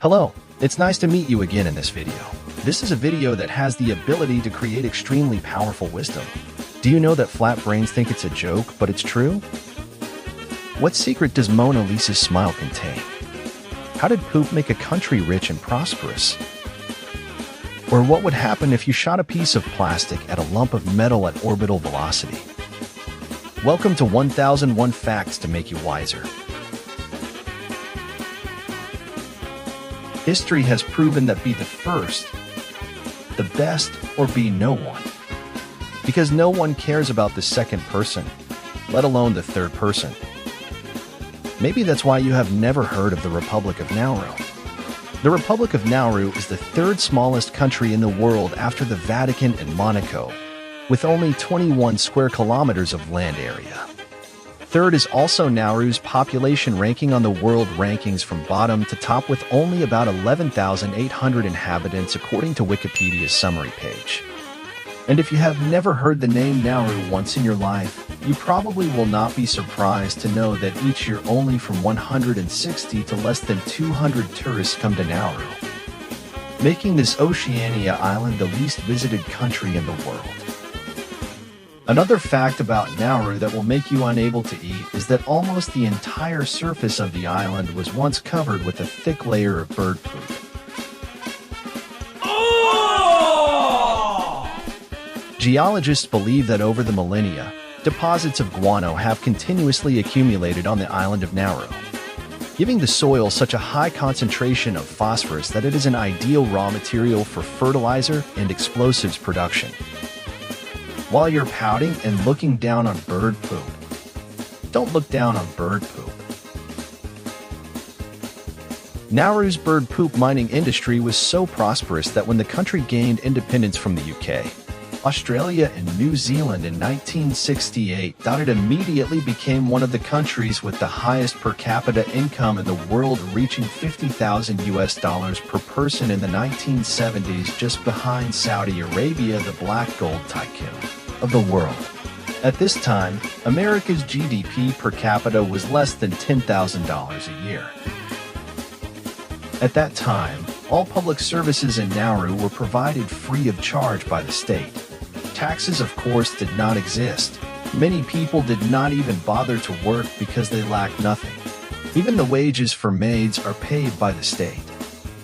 Hello, it's nice to meet you again in this video. This is a video that has the ability to create extremely powerful wisdom. Do you know that flat brains think it's a joke, but it's true? What secret does Mona Lisa's smile contain? How did poop make a country rich and prosperous? Or what would happen if you shot a piece of plastic at a lump of metal at orbital velocity? Welcome to 1001 Facts to Make You Wiser. History has proven that be the first, the best, or be no one. Because no one cares about the second person, let alone the third person. Maybe that's why you have never heard of the Republic of Nauru. The Republic of Nauru is the third smallest country in the world after the Vatican and Monaco, with only 21 square kilometers of land area. Third is also Nauru's population ranking on the world rankings from bottom to top with only about 11,800 inhabitants according to Wikipedia's summary page. And if you have never heard the name Nauru once in your life, you probably will not be surprised to know that each year only from 160 to less than 200 tourists come to Nauru, making this Oceania island the least visited country in the world. Another fact about Nauru that will make you unable to eat is that almost the entire surface of the island was once covered with a thick layer of bird poop. Geologists believe that over the millennia, deposits of guano have continuously accumulated on the island of Nauru, giving the soil such a high concentration of phosphorus that it is an ideal raw material for fertilizer and explosives production. While you're pouting and looking down on bird poop, don't look down on bird poop. Nauru's bird poop mining industry was so prosperous that when the country gained independence from the UK, Australia and New Zealand in 1968, it immediately became one of the countries with the highest per capita income in the world, reaching $50,000 per person in the 1970s, just behind Saudi Arabia, the black gold tycoon of the world. At this time, America's GDP per capita was less than $10,000 a year. At that time, all public services in Nauru were provided free of charge by the state. Taxes, of course, did not exist. Many people did not even bother to work because they lacked nothing. Even the wages for maids are paid by the state.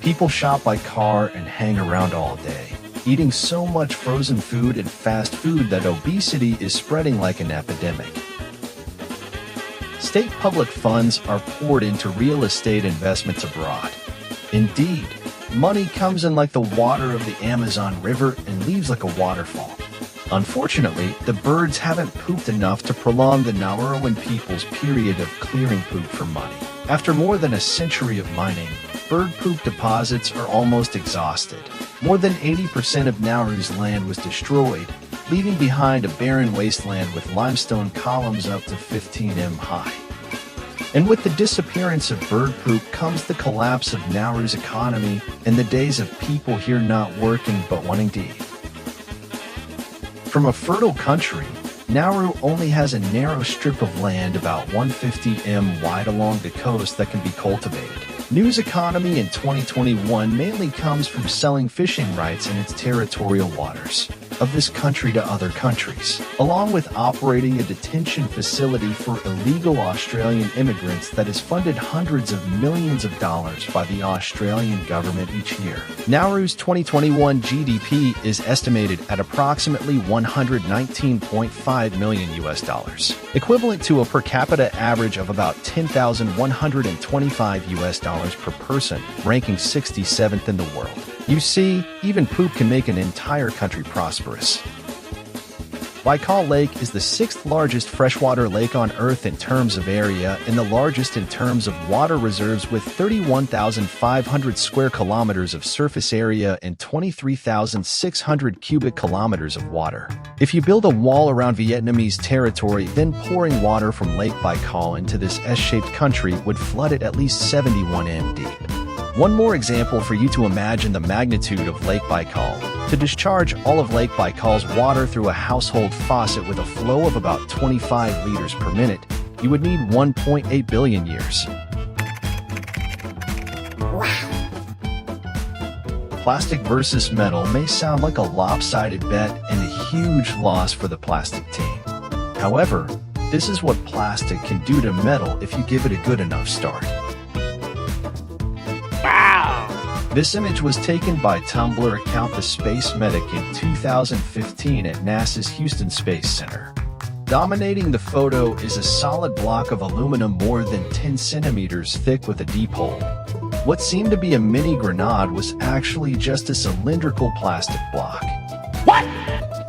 People shop by car and hang around all day, eating so much frozen food and fast food that obesity is spreading like an epidemic. State public funds are poured into real estate investments abroad. Indeed, money comes in like the water of the Amazon River and leaves like a waterfall. Unfortunately, the birds haven't pooped enough to prolong the Nauruan people's period of clearing poop for money. After more than a century of mining, bird poop deposits are almost exhausted. More than 80% of Nauru's land was destroyed, leaving behind a barren wasteland with limestone columns up to 15 m high. And with the disappearance of bird poop comes the collapse of Nauru's economy and the days of people here not working but wanting to eat. From a fertile country, Nauru only has a narrow strip of land about 150 m wide along the coast that can be cultivated. Nauru's economy in 2021 mainly comes from selling fishing rights in its territorial waters of this country to other countries, along with operating a detention facility for illegal Australian immigrants that is funded hundreds of millions of dollars by the Australian government each year. Nauru's 2021 GDP is estimated at approximately $119.5 million, equivalent to a per capita average of about $10,125 per person, ranking 67th in the world. You see, even poop can make an entire country prosperous. Baikal Lake is the 6th largest freshwater lake on Earth in terms of area and the largest in terms of water reserves, with 31,500 square kilometers of surface area and 23,600 cubic kilometers of water. If you build a wall around Vietnamese territory, then pouring water from Lake Baikal into this S-shaped country would flood it at least 71 m deep. One more example for you to imagine the magnitude of Lake Baikal. To discharge all of Lake Baikal's water through a household faucet with a flow of about 25 liters per minute, you would need 1.8 billion years. Wow! Plastic versus metal may sound like a lopsided bet and a huge loss for the plastic team. However, this is what plastic can do to metal if you give it a good enough start. Wow! This image was taken by Tumblr account The Space Medic in 2015 at NASA's Houston Space Center. Dominating the photo is a solid block of aluminum more than 10 centimeters thick with a deep hole. What seemed to be a mini grenade was actually just a cylindrical plastic block. What?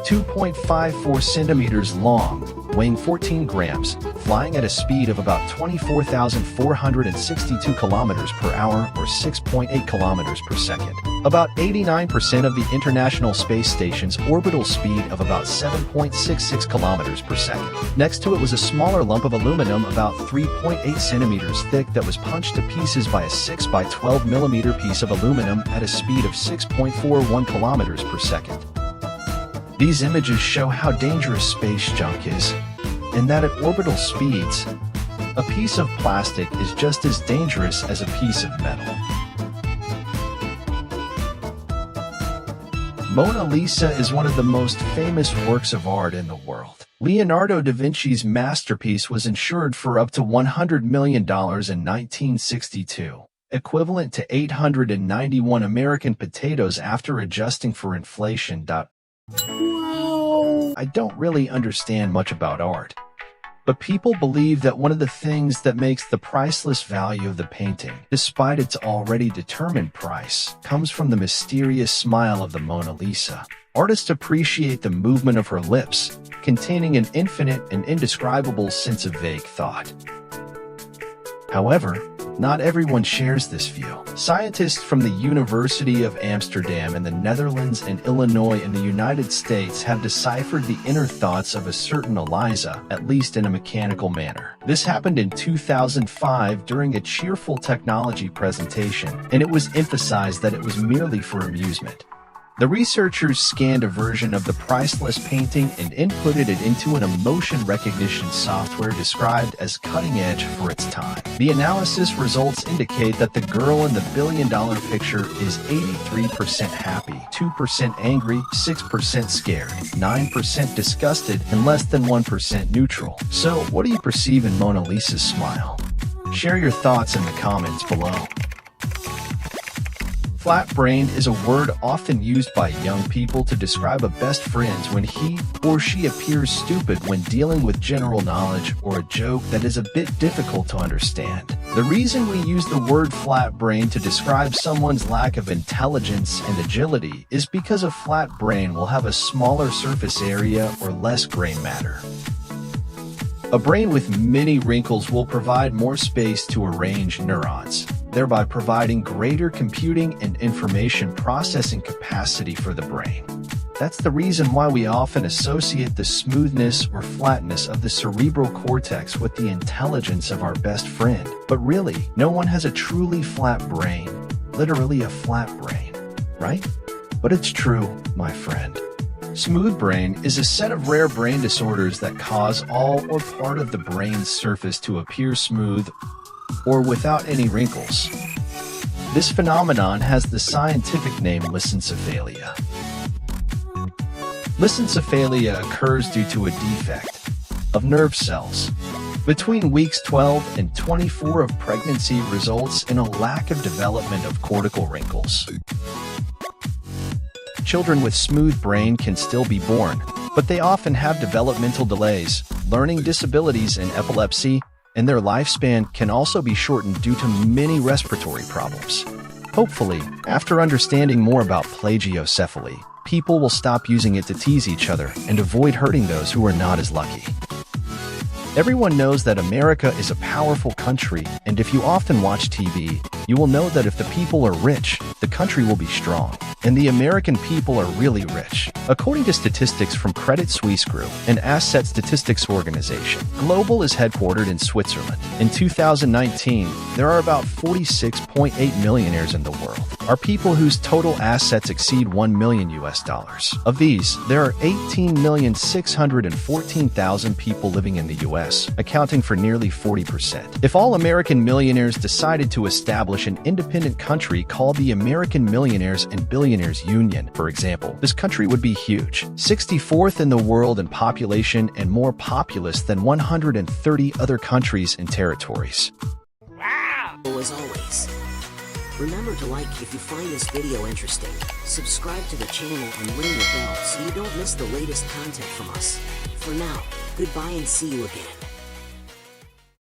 2.54 centimeters long, weighing 14 grams, flying at a speed of about 24,462 kilometers per hour or 6.8 kilometers per second. About 89% of the International Space Station's orbital speed of about 7.66 kilometers per second. Next to it was a smaller lump of aluminum about 3.8 centimeters thick that was punched to pieces by a 6 by 12 millimeter piece of aluminum at a speed of 6.41 kilometers per second. These images show how dangerous space junk is, and that at orbital speeds, a piece of plastic is just as dangerous as a piece of metal. Mona Lisa is one of the most famous works of art in the world. Leonardo da Vinci's masterpiece was insured for up to $100 million in 1962, equivalent to 891 American potatoes after adjusting for inflation. I don't really understand much about art, but people believe that one of the things that makes the priceless value of the painting, despite its already determined price, comes from the mysterious smile of the Mona Lisa. Artists appreciate the movement of her lips, containing an infinite and indescribable sense of vague thought. However, not everyone shares this view. Scientists from the University of Amsterdam in the Netherlands and Illinois in the United States have deciphered the inner thoughts of a certain Eliza, at least in a mechanical manner. This happened in 2005 during a cheerful technology presentation, and it was emphasized that it was merely for amusement. The researchers scanned a version of the priceless painting and inputted it into an emotion recognition software described as cutting-edge for its time. The analysis results indicate that the girl in the billion-dollar picture is 83% happy, 2% angry, 6% scared, 9% disgusted, and less than 1% neutral. So, what do you perceive in Mona Lisa's smile? Share your thoughts in the comments below. Flat-brained is a word often used by young people to describe a best friend when he or she appears stupid when dealing with general knowledge or a joke that is a bit difficult to understand. The reason we use the word flat-brained to describe someone's lack of intelligence and agility is because a flat brain will have a smaller surface area or less gray matter. A brain with many wrinkles will provide more space to arrange neurons, thereby providing greater computing and information processing capacity for the brain. That's the reason why we often associate the smoothness or flatness of the cerebral cortex with the intelligence of our best friend. But really, no one has a truly flat brain, literally a flat brain, right? But it's true, my friend. Smooth brain is a set of rare brain disorders that cause all or part of the brain's surface to appear smooth or without any wrinkles. This phenomenon has the scientific name lissencephalia. Lissencephalia occurs due to a defect of nerve cells. Between weeks 12 and 24 of pregnancy results in a lack of development of cortical wrinkles. Children with smooth brain can still be born, but they often have developmental delays, learning disabilities, and epilepsy, and their lifespan can also be shortened due to many respiratory problems. Hopefully, after understanding more about plagiocephaly, people will stop using it to tease each other and avoid hurting those who are not as lucky. Everyone knows that America is a powerful country, and if you often watch TV, you will know that if the people are rich, the country will be strong. And the American people are really rich. According to statistics from Credit Suisse Group, an asset statistics organization, Global is headquartered in Switzerland. In 2019, there are about 46.8 millionaires in the world, are people whose total assets exceed $1 million US. Of these, there are 18,614,000 people living in the US, accounting for nearly 40%. If all American millionaires decided to establish establish an independent country called the American Millionaires and Billionaires Union, for example, this country would be huge, 64th in the world in population and more populous than 130 other countries and territories. Wow! As always, remember to like if you find this video interesting, subscribe to the channel and ring the bell so you don't miss the latest content from us. For now, goodbye and see you again.